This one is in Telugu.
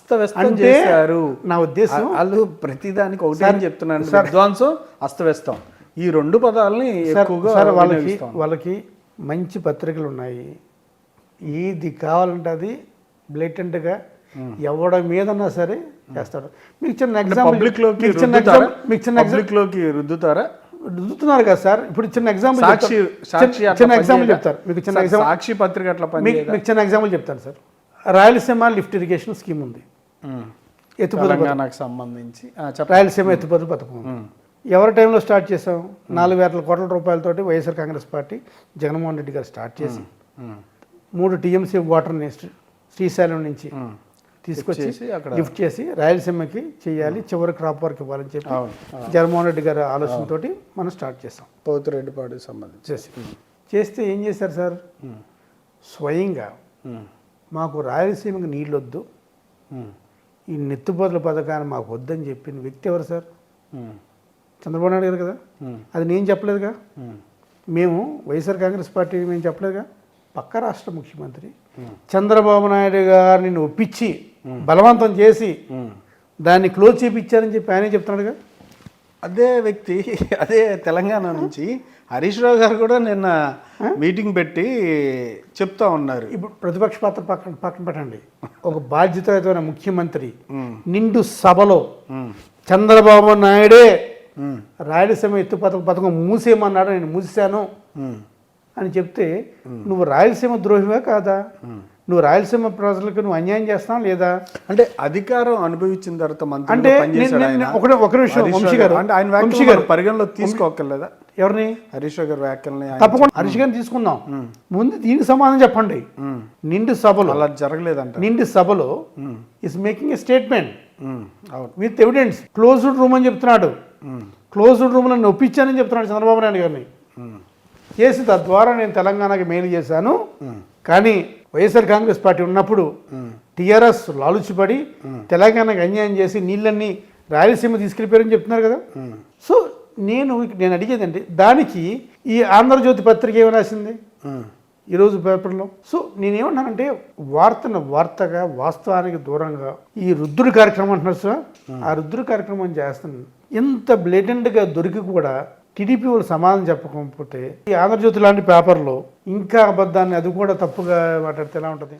అస్తవ్యస్తం చేశారు. నా ఉద్దేశం వాళ్ళు ప్రతిదానికి ఒకటే చెప్తున్నాను, విధ్వంసం అస్తవ్యస్తం, ఈ రెండు పదాలని ఎక్కువగా వాళ్ళకి మంచి పత్రికలు ఉన్నాయి. ఏది కావాలంటే అది బ్లేటెంట్గా ఎవడ మీదన్నా సరే చేస్తాడు. మీకు చిన్న ఎగ్జాంపుల్ రుద్దుతారా? రుద్దుతున్నారు కదా సార్. ఇప్పుడు చిన్న ఎగ్జాంపుల్ చెప్తారు మీకు. చిన్న ఎగ్జాంపుల్ సాక్షి పత్రిక అట్లా మీకు చిన్న ఎగ్జాంపుల్ చెప్తాను sir. Rayalaseema lift irrigation scheme ఉంది, తెలంగాణకు సంబంధించి. రాయలసీమ ఎత్తిపోతల పథకం ఎవరి టైంలో స్టార్ట్ చేసాం? 4,000 కోట్ల రూపాయలతోటి వైఎస్ఆర్ కాంగ్రెస్ పార్టీ జగన్మోహన్ రెడ్డి గారు స్టార్ట్ చేసి 3 TMC వాటర్ని శ్రీశైలం నుంచి తీసుకొచ్చి లిఫ్ట్ చేసి రాయలసీమకి చేయాలి, చివరి క్రాప్ వర్క్ ఇవ్వాలని చెప్పి జగన్మోహన్ రెడ్డి గారి ఆలోచనతో మనం స్టార్ట్ చేస్తాం. పోతిరెడ్డిపాడుకి సంబంధించి చేస్తే ఏం చేశారు సార్? స్వయంగా మాకు రాయలసీమకి నీళ్ళు వద్దు, ఈ నెత్తిపోతల పథకాన్ని మాకు వద్దని చెప్పిన వ్యక్తి ఎవరు సార్? చంద్రబాబు నాయుడు గారు కదా. అది నేను చెప్పలేదుగా, మేము వైఎస్ఆర్ కాంగ్రెస్ పార్టీ మేము చెప్పలేదుగా. పక్క రాష్ట్ర ముఖ్యమంత్రి చంద్రబాబు నాయుడు గారిని ఒప్పించి బలవంతం చేసి దాన్ని క్లోజ్ చేయించారని చెప్పి ఆయనే చెప్తున్నాడుగా. అదే వ్యక్తి అదే తెలంగాణ నుంచి హరీష్ రావు గారు కూడా నిన్న మీటింగ్ పెట్టి చెప్తా ఉన్నారు. ఇప్పుడు ప్రతిపక్ష పాత్ర పక్కన పెట్టండి, ఒక బాధ్యతయుతమైన ముఖ్యమంత్రి నిండు సభలో చంద్రబాబు నాయుడే రాయలసీమ పథకం మూసేయమన్నాడు, నేను మూసాను అని చెప్తే నువ్వు రాయలసీమ ద్రోహివా కాదా? నువ్వు రాయలసీమ ప్రజలకు నువ్వు అన్యాయం చేస్తావు లేదా? అంటే అధికారం అనుభవించిన తర్వాత అంటే ఒక నిమిషం, వంశీ గారు అంటే ఆయన పరిగణలో తీసుకోకర్లేదా? ఎవరిని? హరీష్ రావు గారి వ్యాఖ్యల్ని తప్పకుండా హరీష్ గారిని తీసుకుందాం. ముందు దీనికి సమాధానం చెప్పండి. నిండు సభలో అలా జరగలేదంట. నిండు సభలో is making a statement with evidence. Closed room అని చెప్తున్నాడు. క్లోజ్డ్ రూమ్ లో ఒప్పించానని చెప్తున్నాడు చంద్రబాబు నాయుడు గారిని. చేసి తద్వారా నేను తెలంగాణకి మేలు చేశాను, కానీ వైఎస్ఆర్ కాంగ్రెస్ పార్టీ ఉన్నప్పుడు టీఆర్ఎస్ లాలుచిపడి తెలంగాణకి అన్యాయం చేసి నీళ్ళన్నీ రాయలసీమ తీసుకెళ్ళిపోయారని చెప్తున్నారు కదా. సో నేను అడిగేదండి, దానికి ఈ ఆంధ్రజ్యోతి పత్రిక ఏమి రాసింది ఈరోజు పేపర్లో? సో నేనేమన్నానంటే వార్తగా వాస్తవానికి దూరంగా ఈ రుద్రుడి కార్యక్రమం అంటున్నారు సార్, ఆ రుద్రుడి కార్యక్రమం చేస్తున్నాను. ఎంత బ్లేటెంట్గా దొరికి కూడా టీడీపీ వాళ్ళు సమాధానం చెప్పకపోతే ఈ ఆంధ్రజ్యోతి లాంటి పేపర్లో ఇంకా అబద్ధాన్ని అది కూడా తప్పుగా మాట్లాడితే ఎలా ఉంటుంది?